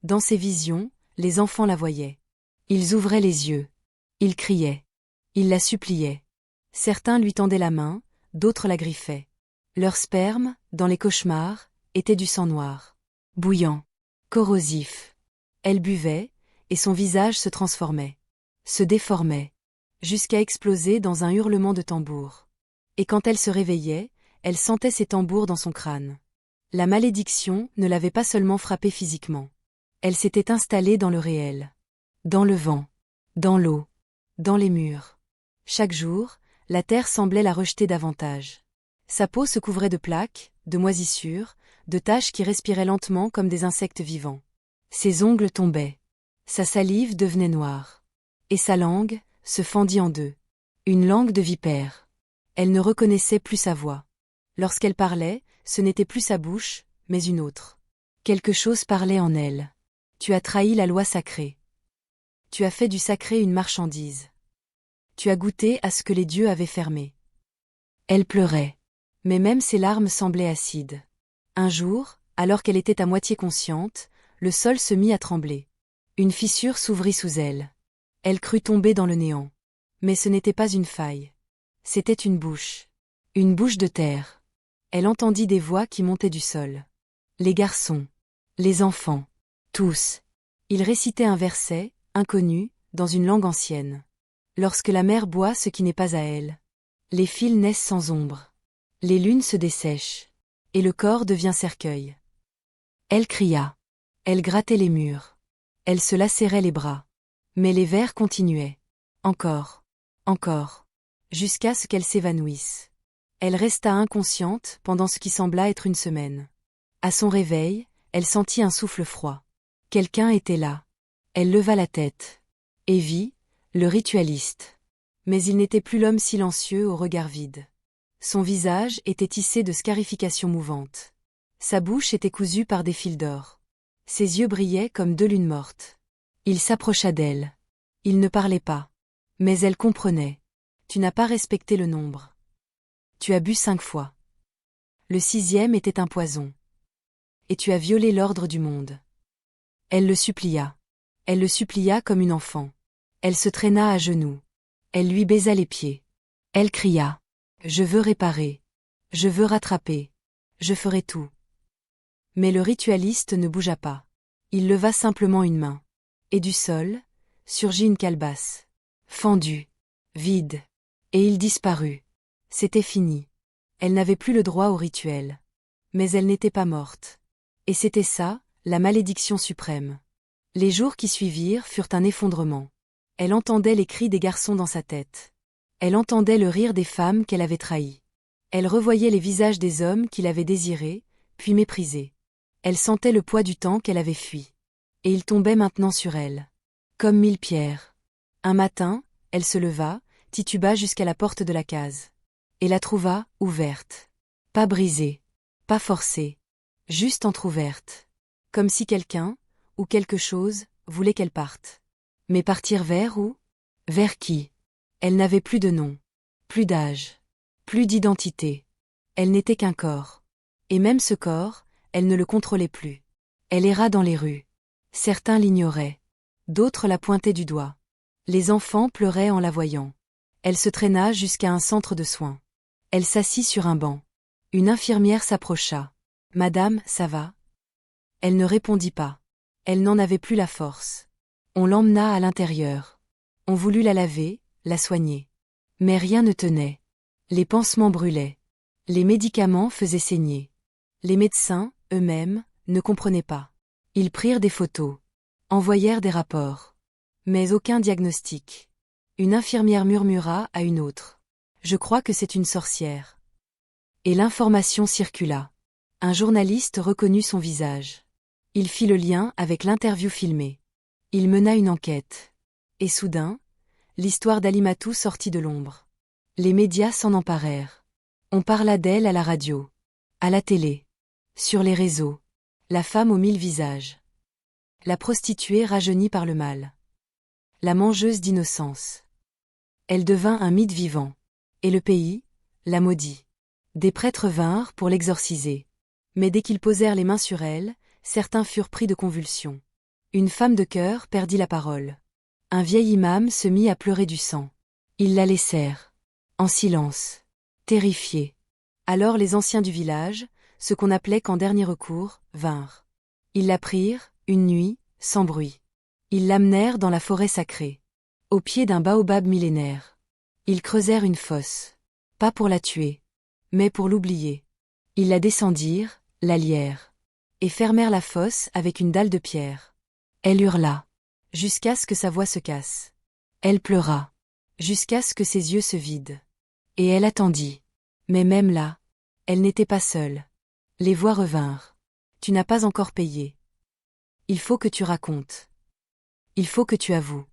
Dans ses visions, les enfants la voyaient. Ils ouvraient les yeux. Ils criaient. Ils la suppliaient. Certains lui tendaient la main, d'autres la griffaient. Leur sperme, dans les cauchemars, était du sang noir. Bouillant. Corrosif. Elle buvait, et son visage se transformait. Se déformait. Jusqu'à exploser dans un hurlement de tambour. Et quand elle se réveillait, elle sentait ces tambours dans son crâne. La malédiction ne l'avait pas seulement frappée physiquement. Elle s'était installée dans le réel. Dans le vent. Dans l'eau. Dans les murs. Chaque jour, la terre semblait la rejeter davantage. Sa peau se couvrait de plaques, de moisissures, de taches qui respiraient lentement comme des insectes vivants. Ses ongles tombaient. Sa salive devenait noire. Et sa langue se fendit en deux. Une langue de vipère. Elle ne reconnaissait plus sa voix. Lorsqu'elle parlait, ce n'était plus sa bouche, mais une autre. Quelque chose parlait en elle. Tu as trahi la loi sacrée. Tu as fait du sacré une marchandise. Tu as goûté à ce que les dieux avaient fermé. Elle pleurait. Mais même ses larmes semblaient acides. Un jour, alors qu'elle était à moitié consciente, le sol se mit à trembler. Une fissure s'ouvrit sous elle. Elle crut tomber dans le néant. Mais ce n'était pas une faille. C'était une bouche. Une bouche de terre. Elle entendit des voix qui montaient du sol. Les garçons. Les enfants. Tous. Ils récitaient un verset, inconnu, dans une langue ancienne. Lorsque la mer boit ce qui n'est pas à elle. Les fils naissent sans ombre. Les lunes se dessèchent. Et le corps devient cercueil. Elle cria. Elle grattait les murs. Elle se lacérait les bras. Mais les vers continuaient. Encore. Encore. Jusqu'à ce qu'elle s'évanouisse. Elle resta inconsciente pendant ce qui sembla être une semaine. À son réveil, elle sentit un souffle froid. Quelqu'un était là. Elle leva la tête. Et vit, le ritualiste. Mais il n'était plus l'homme silencieux au regard vide. Son visage était tissé de scarifications mouvantes. Sa bouche était cousue par des fils d'or. Ses yeux brillaient comme deux lunes mortes. Il s'approcha d'elle. Il ne parlait pas. Mais elle comprenait. Tu n'as pas respecté le nombre. Tu as bu 5 fois. Le 6e était un poison. Et tu as violé l'ordre du monde. Elle le supplia. Elle le supplia comme une enfant. Elle se traîna à genoux. Elle lui baisa les pieds. Elle cria. Je veux réparer. Je veux rattraper. Je ferai tout. Mais le ritualiste ne bougea pas. Il leva simplement une main. Et du sol, surgit une calebasse. Fendue. Vide. Et il disparut. C'était fini. Elle n'avait plus le droit au rituel. Mais elle n'était pas morte. Et c'était ça, la malédiction suprême. Les jours qui suivirent furent un effondrement. Elle entendait les cris des garçons dans sa tête. Elle entendait le rire des femmes qu'elle avait trahies. Elle revoyait les visages des hommes qu'il avait désirés, puis méprisés. Elle sentait le poids du temps qu'elle avait fui. Et il tombait maintenant sur elle. Comme 1000 pierres. Un matin, elle se leva, tituba jusqu'à la porte de la case. Et la trouva, ouverte. Pas brisée. Pas forcée. Juste entr'ouverte. Comme si quelqu'un, ou quelque chose, voulait qu'elle parte. Mais partir vers où? Vers qui? Elle n'avait plus de nom. Plus d'âge. Plus d'identité. Elle n'était qu'un corps. Et même ce corps, elle ne le contrôlait plus. Elle erra dans les rues. Certains l'ignoraient. D'autres la pointaient du doigt. Les enfants pleuraient en la voyant. Elle se traîna jusqu'à un centre de soins. Elle s'assit sur un banc. Une infirmière s'approcha. « Madame, ça va ?» Elle ne répondit pas. Elle n'en avait plus la force. On l'emmena à l'intérieur. On voulut la laver, la soigner. Mais rien ne tenait. Les pansements brûlaient. Les médicaments faisaient saigner. Les médecins, eux-mêmes, ne comprenaient pas. Ils prirent des photos. Envoyèrent des rapports. Mais aucun diagnostic. Une infirmière murmura à une autre. « Je crois que c'est une sorcière. » Et l'information circula. Un journaliste reconnut son visage. Il fit le lien avec l'interview filmée. Il mena une enquête. Et soudain, l'histoire d'Alimatou sortit de l'ombre. Les médias s'en emparèrent. On parla d'elle à la radio, à la télé, sur les réseaux. La femme aux 1000 visages. La prostituée rajeunie par le mal. La mangeuse d'innocence. Elle devint un mythe vivant. Et le pays, la maudit. Des prêtres vinrent pour l'exorciser. Mais dès qu'ils posèrent les mains sur elle, certains furent pris de convulsions. Une femme de cœur perdit la parole. Un vieil imam se mit à pleurer du sang. Ils la laissèrent. en silence, terrifiés. Alors les anciens du village, ce qu'on appelait qu'en dernier recours, vinrent. Ils la prirent, une nuit, sans bruit. Ils l'amenèrent dans la forêt sacrée, au pied d'un baobab millénaire. Ils creusèrent une fosse, pas pour la tuer, mais pour l'oublier. Ils la descendirent, la lièrent, et fermèrent la fosse avec une dalle de pierre. Elle hurla, jusqu'à ce que sa voix se casse. Elle pleura, jusqu'à ce que ses yeux se vident. Et elle attendit. Mais même là, elle n'était pas seule. Les voix revinrent. Tu n'as pas encore payé. Il faut que tu racontes. Il faut que tu avoues.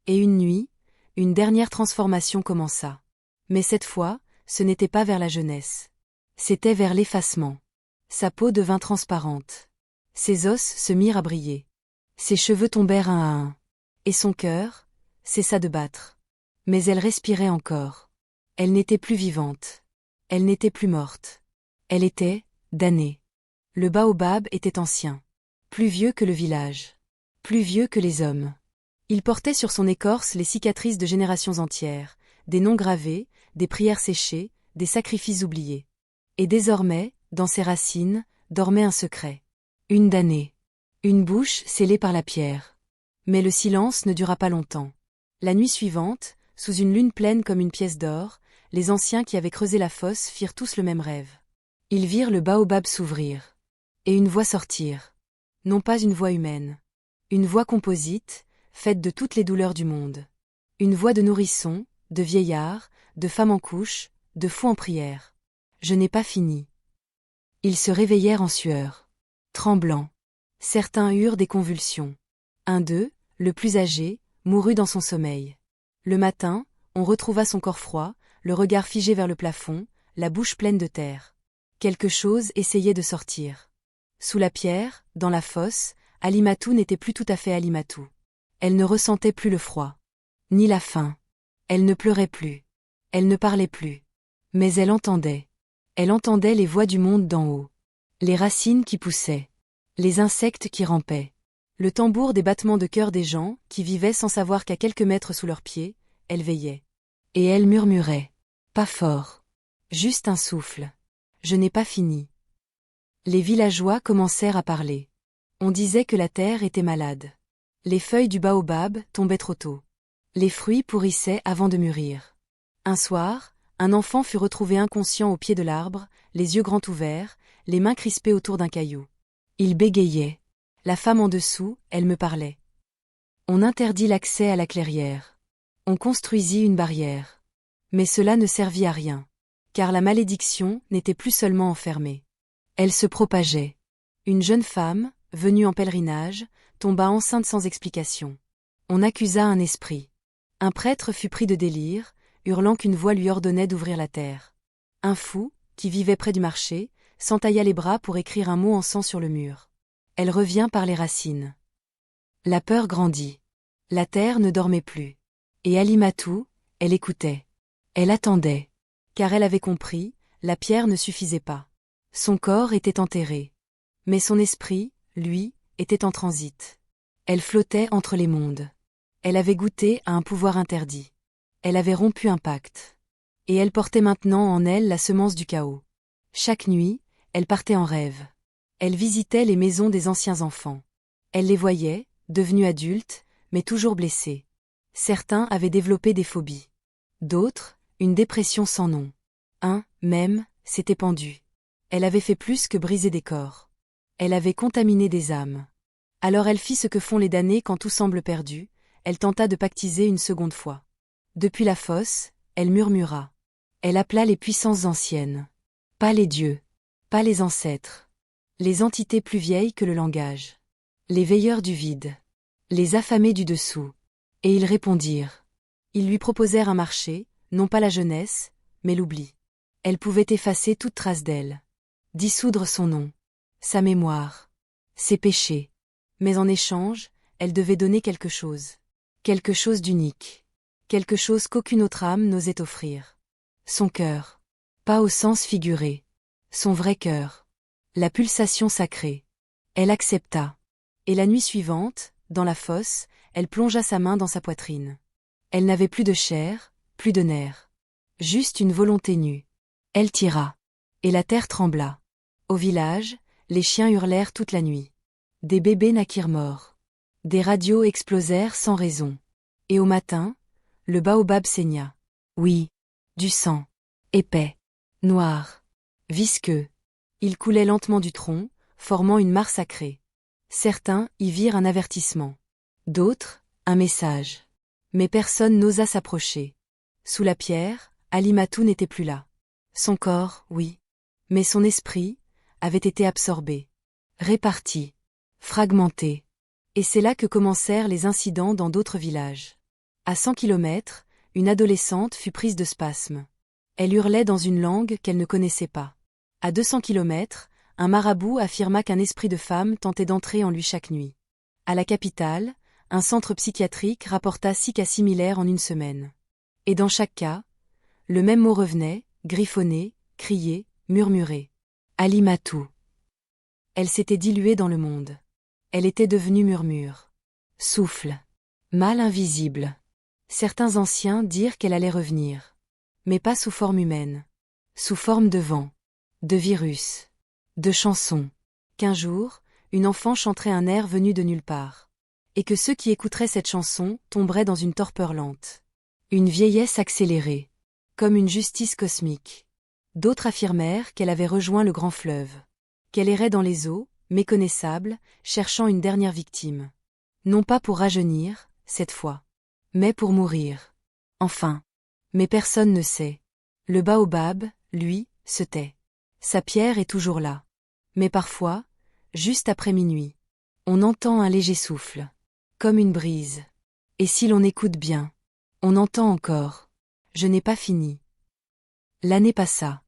Et une nuit, une dernière transformation commença. Mais cette fois, ce n'était pas vers la jeunesse. C'était vers l'effacement. Sa peau devint transparente. Ses os se mirent à briller. Ses cheveux tombèrent un à un. Et son cœur cessa de battre. Mais elle respirait encore. Elle n'était plus vivante. Elle n'était plus morte. Elle était damnée. Le baobab était ancien. Plus vieux que le village. Plus vieux que les hommes. Il portait sur son écorce les cicatrices de générations entières, des noms gravés, des prières séchées, des sacrifices oubliés. Et désormais, dans ses racines, dormait un secret. Une damnée. Une bouche scellée par la pierre. Mais le silence ne dura pas longtemps. La nuit suivante, sous une lune pleine comme une pièce d'or, les anciens qui avaient creusé la fosse firent tous le même rêve. Ils virent le baobab s'ouvrir. Et une voix sortir. Non pas une voix humaine. Une voix composite, faite de toutes les douleurs du monde. Une voix de nourrisson, de vieillard, de femme en couche, de fou en prière. Je n'ai pas fini. Ils se réveillèrent en sueur. Tremblants. Certains eurent des convulsions. Un d'eux, le plus âgé, mourut dans son sommeil. Le matin, on retrouva son corps froid, le regard figé vers le plafond, la bouche pleine de terre. Quelque chose essayait de sortir. Sous la pierre, dans la fosse, Alimatou n'était plus tout à fait Alimatou. Elle ne ressentait plus le froid. Ni la faim. Elle ne pleurait plus. Elle ne parlait plus. Mais elle entendait. Elle entendait les voix du monde d'en haut. Les racines qui poussaient. Les insectes qui rampaient. Le tambour des battements de cœur des gens qui vivaient sans savoir qu'à quelques mètres sous leurs pieds, elle veillait. Et elle murmurait. Pas fort. Juste un souffle. Je n'ai pas fini. Les villageois commencèrent à parler. On disait que la terre était malade. Les feuilles du baobab tombaient trop tôt. Les fruits pourrissaient avant de mûrir. Un soir, un enfant fut retrouvé inconscient au pied de l'arbre, les yeux grands ouverts, les mains crispées autour d'un caillou. Il bégayait. La femme en dessous, elle me parlait. On interdit l'accès à la clairière. On construisit une barrière. Mais cela ne servit à rien. Car la malédiction n'était plus seulement enfermée. Elle se propageait. Une jeune femme, venue en pèlerinage, tomba enceinte sans explication. On accusa un esprit. Un prêtre fut pris de délire, hurlant qu'une voix lui ordonnait d'ouvrir la terre. Un fou, qui vivait près du marché, s'entailla les bras pour écrire un mot en sang sur le mur. Elle revient par les racines. La peur grandit. La terre ne dormait plus. Et Alimatou, elle écoutait. Elle attendait. Car elle avait compris, la pierre ne suffisait pas. Son corps était enterré. Mais son esprit, lui, était en transit. Elle flottait entre les mondes. Elle avait goûté à un pouvoir interdit. Elle avait rompu un pacte. Et elle portait maintenant en elle la semence du chaos. Chaque nuit, elle partait en rêve. Elle visitait les maisons des anciens enfants. Elle les voyait, devenus adultes, mais toujours blessés. Certains avaient développé des phobies. D'autres, une dépression sans nom. Un, même, s'était pendu. Elle avait fait plus que briser des corps. Elle avait contaminé des âmes. Alors elle fit ce que font les damnés quand tout semble perdu, elle tenta de pactiser une seconde fois. Depuis la fosse, elle murmura. Elle appela les puissances anciennes. Pas les dieux. Pas les ancêtres. Les entités plus vieilles que le langage. Les veilleurs du vide. Les affamés du dessous. Et ils répondirent. Ils lui proposèrent un marché, non pas la jeunesse, mais l'oubli. Elle pouvait effacer toute trace d'elle. Dissoudre son nom. Sa mémoire. Ses péchés. Mais en échange, elle devait donner quelque chose. Quelque chose d'unique. Quelque chose qu'aucune autre âme n'osait offrir. Son cœur. Pas au sens figuré. Son vrai cœur. La pulsation sacrée. Elle accepta. Et la nuit suivante, dans la fosse, elle plongea sa main dans sa poitrine. Elle n'avait plus de chair, plus de nerfs. Juste une volonté nue. Elle tira. Et la terre trembla. Au village, les chiens hurlèrent toute la nuit. Des bébés naquirent morts. Des radios explosèrent sans raison. Et au matin, le baobab saigna. Oui. Du sang. Épais. Noir. Visqueux. Il coulait lentement du tronc, formant une mare sacrée. Certains y virent un avertissement. D'autres, un message. Mais personne n'osa s'approcher. Sous la pierre, Alimatou n'était plus là. Son corps, oui. Mais son esprit avait été absorbé. Réparti. Fragmenté. Et c'est là que commencèrent les incidents dans d'autres villages. À 100 kilomètres, une adolescente fut prise de spasmes. Elle hurlait dans une langue qu'elle ne connaissait pas. À 200 kilomètres, un marabout affirma qu'un esprit de femme tentait d'entrer en lui chaque nuit. À la capitale, un centre psychiatrique rapporta 6 cas similaires en une semaine. Et dans chaque cas, le même mot revenait, griffonné, crié, murmuré. Alimatou. Elle s'était diluée dans le monde. Elle était devenue murmure. Souffle. Mal invisible. Certains anciens dirent qu'elle allait revenir. Mais pas sous forme humaine. Sous forme de vent. De virus. De chansons. Qu'un jour, une enfant chanterait un air venu de nulle part. Et que ceux qui écouteraient cette chanson tomberaient dans une torpeur lente. Une vieillesse accélérée. Comme une justice cosmique. D'autres affirmèrent qu'elle avait rejoint le grand fleuve. Qu'elle errait dans les eaux, méconnaissable, cherchant une dernière victime. Non pas pour rajeunir, cette fois. Mais pour mourir. Enfin. Mais personne ne sait. Le baobab, lui, se tait. Sa pierre est toujours là. Mais parfois, juste après minuit, on entend un léger souffle. Comme une brise. Et si l'on écoute bien, on entend encore. Je n'ai pas fini. L'année passa.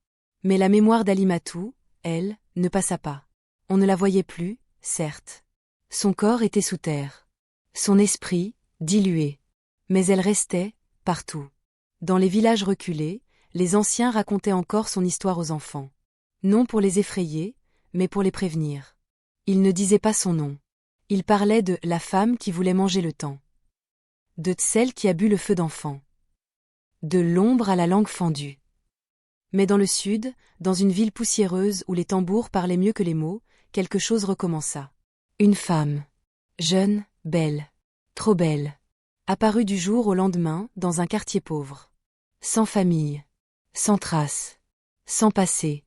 Mais la mémoire d'Alimatou, elle, ne passa pas. On ne la voyait plus, certes. Son corps était sous terre. Son esprit, dilué. Mais elle restait, partout. Dans les villages reculés, les anciens racontaient encore son histoire aux enfants. Non pour les effrayer, mais pour les prévenir. Ils ne disaient pas son nom. Ils parlaient de « la femme qui voulait manger le temps ». De « celle qui a bu le feu d'enfant ». De l'ombre à la langue fendue. Mais dans le sud, dans une ville poussiéreuse où les tambours parlaient mieux que les mots, quelque chose recommença. Une femme. Jeune, belle. Trop belle. Apparut du jour au lendemain, dans un quartier pauvre. Sans famille. Sans trace. Sans passé.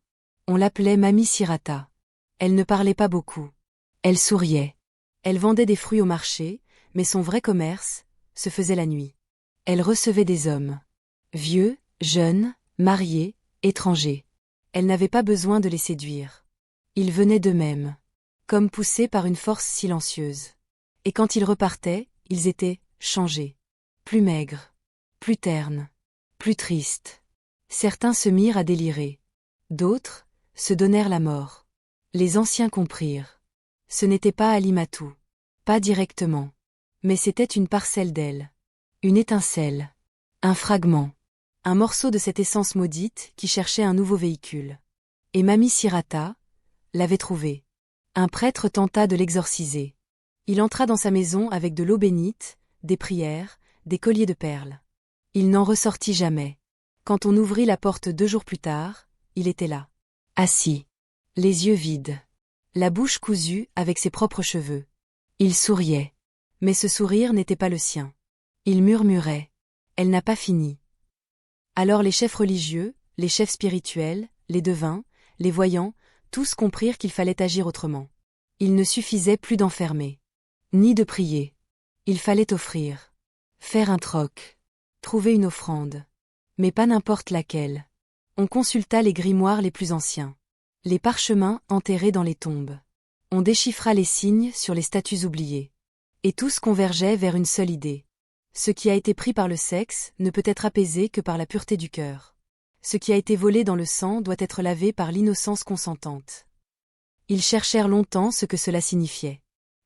On l'appelait Mamie Sirata. Elle ne parlait pas beaucoup. Elle souriait. Elle vendait des fruits au marché, mais son vrai commerce se faisait la nuit. Elle recevait des hommes. Vieux, jeunes, mariés, étrangers. Elle n'avait pas besoin de les séduire. Ils venaient d'eux-mêmes, comme poussés par une force silencieuse. Et quand ils repartaient, ils étaient changés. Plus maigres. Plus ternes. Plus tristes. Certains se mirent à délirer. D'autres se donnèrent la mort. Les anciens comprirent. Ce n'était pas Alimatou. Pas directement. Mais c'était une parcelle d'elle. Une étincelle. Un fragment. Un morceau de cette essence maudite qui cherchait un nouveau véhicule. Et Mamie Sirata l'avait trouvé. Un prêtre tenta de l'exorciser. Il entra dans sa maison avec de l'eau bénite, des prières, des colliers de perles. Il n'en ressortit jamais. Quand on ouvrit la porte 2 jours plus tard, il était là. Assis. Les yeux vides. La bouche cousue avec ses propres cheveux. Il souriait. Mais ce sourire n'était pas le sien. Il murmurait. Elle n'a pas fini. Alors les chefs religieux, les chefs spirituels, les devins, les voyants, tous comprirent qu'il fallait agir autrement. Il ne suffisait plus d'enfermer. Ni de prier. Il fallait offrir. Faire un troc. Trouver une offrande. Mais pas n'importe laquelle. On consulta les grimoires les plus anciens. Les parchemins enterrés dans les tombes. On déchiffra les signes sur les statues oubliées. Et tous convergeaient vers une seule idée. Ce qui a été pris par le sexe ne peut être apaisé que par la pureté du cœur. Ce qui a été volé dans le sang doit être lavé par l'innocence consentante. Ils cherchèrent longtemps ce que cela signifiait.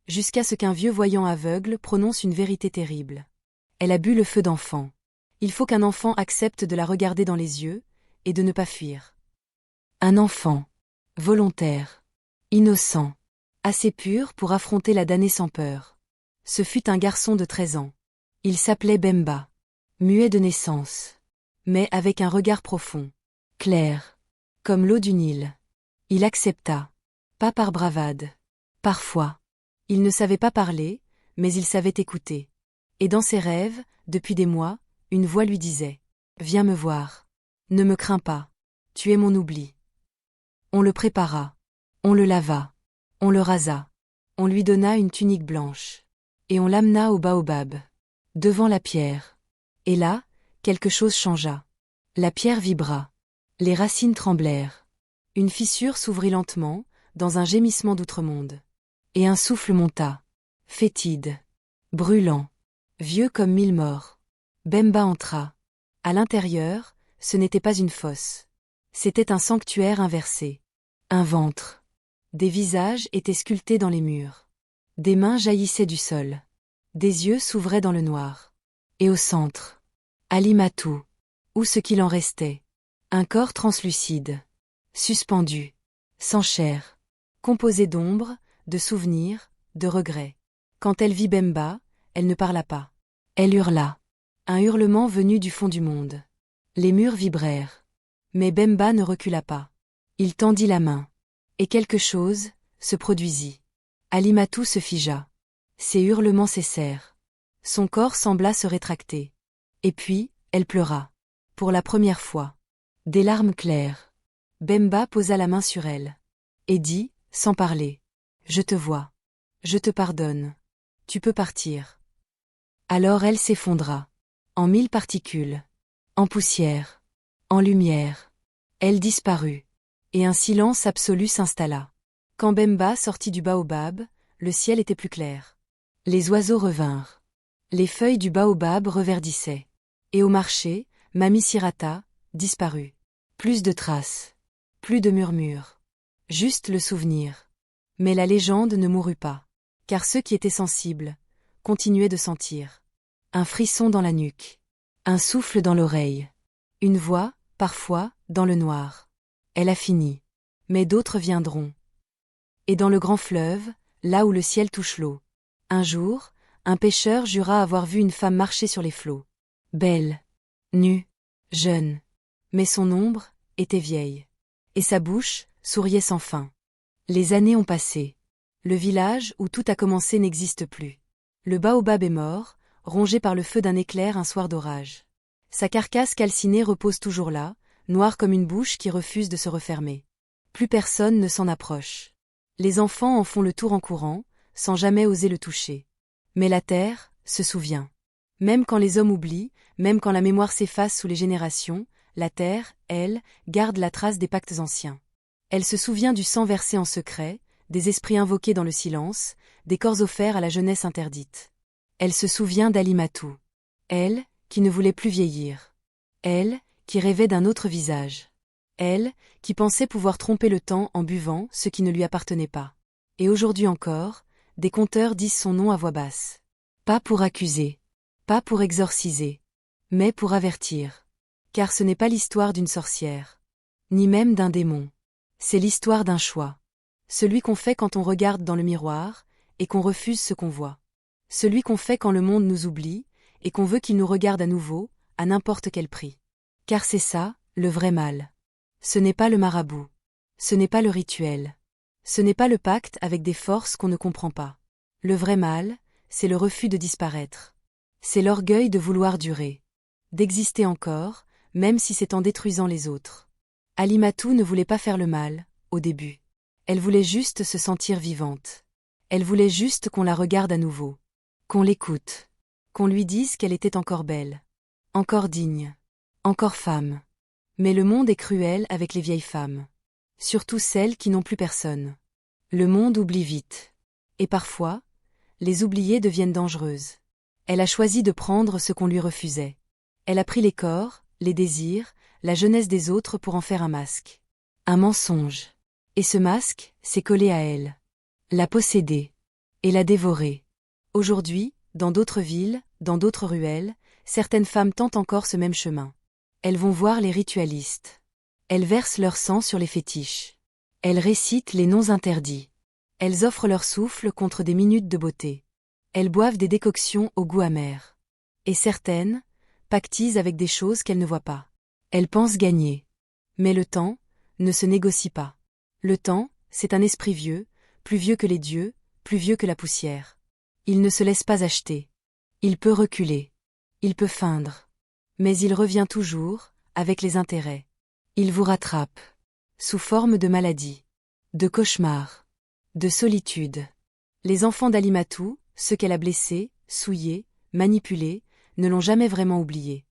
Jusqu'à ce qu'un vieux voyant aveugle prononce une vérité terrible. Elle a bu le feu d'enfant. Il faut qu'un enfant accepte de la regarder dans les yeux, et de ne pas fuir. Un enfant. Volontaire. Innocent. Assez pur pour affronter la damnée sans peur. Ce fut un garçon de 13 ans. Il s'appelait Bemba. Muet de naissance. mais avec un regard profond, clair, comme l'eau du Nil. Il accepta. Pas par bravade. Parfois. Il ne savait pas parler, mais il savait écouter. Et dans ses rêves, depuis des mois, une voix lui disait « Viens me voir. Ne me crains pas. Tu es mon oubli. » On le prépara. On le lava. On le rasa. On lui donna une tunique blanche. Et on l'amena au baobab. Devant la pierre. Et là, quelque chose changea. La pierre vibra. Les racines tremblèrent. Une fissure s'ouvrit lentement, dans un gémissement d'outre-monde. Et un souffle monta. Fétide. Brûlant. Vieux comme 1000 morts. Bemba entra. À l'intérieur, ce n'était pas une fosse. C'était un sanctuaire inversé. Un ventre. Des visages étaient sculptés dans les murs. Des mains jaillissaient du sol. Des yeux s'ouvraient dans le noir. Et au centre, Alimatou, ou ce qu'il en restait. Un corps translucide. Suspendu. Sans chair. Composé d'ombre, de souvenirs, de regrets. Quand elle vit Bemba, elle ne parla pas. Elle hurla. Un hurlement venu du fond du monde. Les murs vibrèrent. Mais Bemba ne recula pas. Il tendit la main. Et quelque chose se produisit. Alimatou se figea. Ses hurlements cessèrent. Son corps sembla se rétracter. Et puis, elle pleura. Pour la première fois. Des larmes claires. Bemba posa la main sur elle. Et dit, sans parler. « Je te vois. Je te pardonne. Tu peux partir. » Alors elle s'effondra. En 1000 particules. En poussière. En lumière. Elle disparut. Et un silence absolu s'installa. Quand Bemba sortit du baobab, le ciel était plus clair. Les oiseaux revinrent. Les feuilles du baobab reverdissaient. Et au marché, Mami Sirata disparut. Plus de traces. Plus de murmures. Juste le souvenir. Mais la légende ne mourut pas. Car ceux qui étaient sensibles continuaient de sentir. Un frisson dans la nuque. Un souffle dans l'oreille. Une voix, parfois, dans le noir. Elle a fini. Mais d'autres viendront. Et dans le grand fleuve, là où le ciel touche l'eau. Un jour, un pêcheur jura avoir vu une femme marcher sur les flots. Belle. Nue. Jeune. Mais son ombre était vieille. Et sa bouche souriait sans fin. Les années ont passé. Le village où tout a commencé n'existe plus. Le baobab est mort, rongé par le feu d'un éclair un soir d'orage. Sa carcasse calcinée repose toujours là, noire comme une bouche qui refuse de se refermer. Plus personne ne s'en approche. Les enfants en font le tour en courant, sans jamais oser le toucher. Mais la terre se souvient. Même quand les hommes oublient, même quand la mémoire s'efface sous les générations, la terre, elle, garde la trace des pactes anciens. Elle se souvient du sang versé en secret, des esprits invoqués dans le silence, des corps offerts à la jeunesse interdite. Elle se souvient d'Alimatou. Elle, qui ne voulait plus vieillir. Elle, qui rêvait d'un autre visage. Elle, qui pensait pouvoir tromper le temps en buvant ce qui ne lui appartenait pas. Et aujourd'hui encore, des conteurs disent son nom à voix basse. Pas pour accuser. Pas pour exorciser. Mais pour avertir. Car ce n'est pas l'histoire d'une sorcière. Ni même d'un démon. C'est l'histoire d'un choix. Celui qu'on fait quand on regarde dans le miroir, et qu'on refuse ce qu'on voit. Celui qu'on fait quand le monde nous oublie, et qu'on veut qu'il nous regarde à nouveau, à n'importe quel prix. Car c'est ça, le vrai mal. Ce n'est pas le marabout. Ce n'est pas le rituel. Ce n'est pas le pacte avec des forces qu'on ne comprend pas. Le vrai mal, c'est le refus de disparaître. C'est l'orgueil de vouloir durer. D'exister encore, même si c'est en détruisant les autres. Alimatou ne voulait pas faire le mal, au début. Elle voulait juste se sentir vivante. Elle voulait juste qu'on la regarde à nouveau. Qu'on l'écoute. Qu'on lui dise qu'elle était encore belle. Encore digne. Encore femme. Mais le monde est cruel avec les vieilles femmes. Surtout celles qui n'ont plus personne. Le monde oublie vite. Et parfois, les oubliées deviennent dangereuses. Elle a choisi de prendre ce qu'on lui refusait. Elle a pris les corps, les désirs, la jeunesse des autres pour en faire un masque. Un mensonge. Et ce masque s'est collé à elle. L'a possédée. Et l'a dévorée. Aujourd'hui, dans d'autres villes, dans d'autres ruelles, certaines femmes tentent encore ce même chemin. Elles vont voir les ritualistes. Elles versent leur sang sur les fétiches. Elles récitent les noms interdits. Elles offrent leur souffle contre des minutes de beauté. Elles boivent des décoctions au goût amer. Et certaines pactisent avec des choses qu'elles ne voient pas. Elle pense gagner. Mais le temps ne se négocie pas. Le temps, c'est un esprit vieux, plus vieux que les dieux, plus vieux que la poussière. Il ne se laisse pas acheter. Il peut reculer. Il peut feindre. Mais il revient toujours, avec les intérêts. Il vous rattrape. Sous forme de maladie. De cauchemar. De solitude. Les enfants d'Alimatou, ceux qu'elle a blessés, souillés, manipulés, ne l'ont jamais vraiment oublié.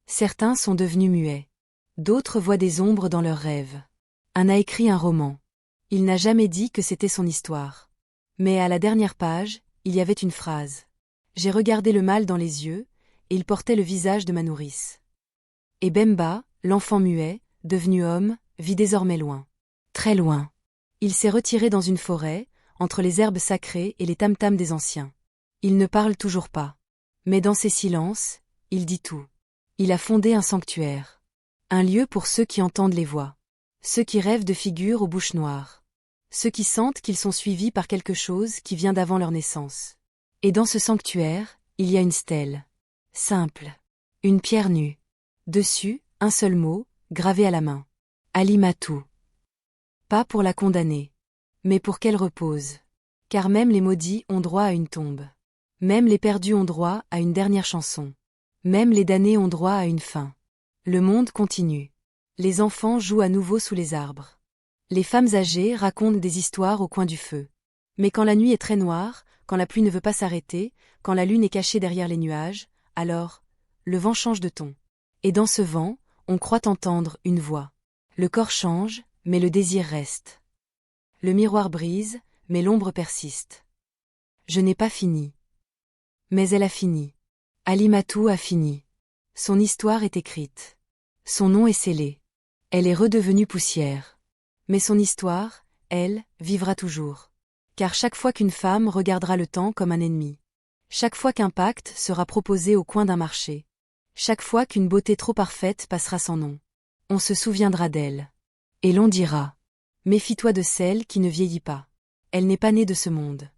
Certains sont devenus muets. D'autres voient des ombres dans leurs rêves. Un a écrit un roman. Il n'a jamais dit que c'était son histoire. Mais à la dernière page, il y avait une phrase. J'ai regardé le mal dans les yeux, et il portait le visage de ma nourrice. Et Bemba, l'enfant muet, devenu homme, vit désormais loin. Très loin. Il s'est retiré dans une forêt, entre les herbes sacrées et les tam-tams des anciens. Il ne parle toujours pas. Mais dans ses silences, il dit tout. Il a fondé un sanctuaire. Un lieu pour ceux qui entendent les voix. Ceux qui rêvent de figures aux bouches noires. Ceux qui sentent qu'ils sont suivis par quelque chose qui vient d'avant leur naissance. Et dans ce sanctuaire, il y a une stèle. Simple. Une pierre nue. Dessus, un seul mot, gravé à la main. Alimatou. Pas pour la condamner. Mais pour qu'elle repose. Car même les maudits ont droit à une tombe. Même les perdus ont droit à une dernière chanson. Même les damnés ont droit à une fin. Le monde continue. Les enfants jouent à nouveau sous les arbres. Les femmes âgées racontent des histoires au coin du feu. Mais quand la nuit est très noire, quand la pluie ne veut pas s'arrêter, quand la lune est cachée derrière les nuages, alors, le vent change de ton. Et dans ce vent, on croit entendre une voix. Le corps change, mais le désir reste. Le miroir brise, mais l'ombre persiste. Je n'ai pas fini. Mais elle a fini. Alimatou a fini. Son histoire est écrite. Son nom est scellé. Elle est redevenue poussière. Mais son histoire, elle, vivra toujours. Car chaque fois qu'une femme regardera le temps comme un ennemi. Chaque fois qu'un pacte sera proposé au coin d'un marché. Chaque fois qu'une beauté trop parfaite passera sans nom. On se souviendra d'elle. Et l'on dira. Méfie-toi de celle qui ne vieillit pas. Elle n'est pas née de ce monde.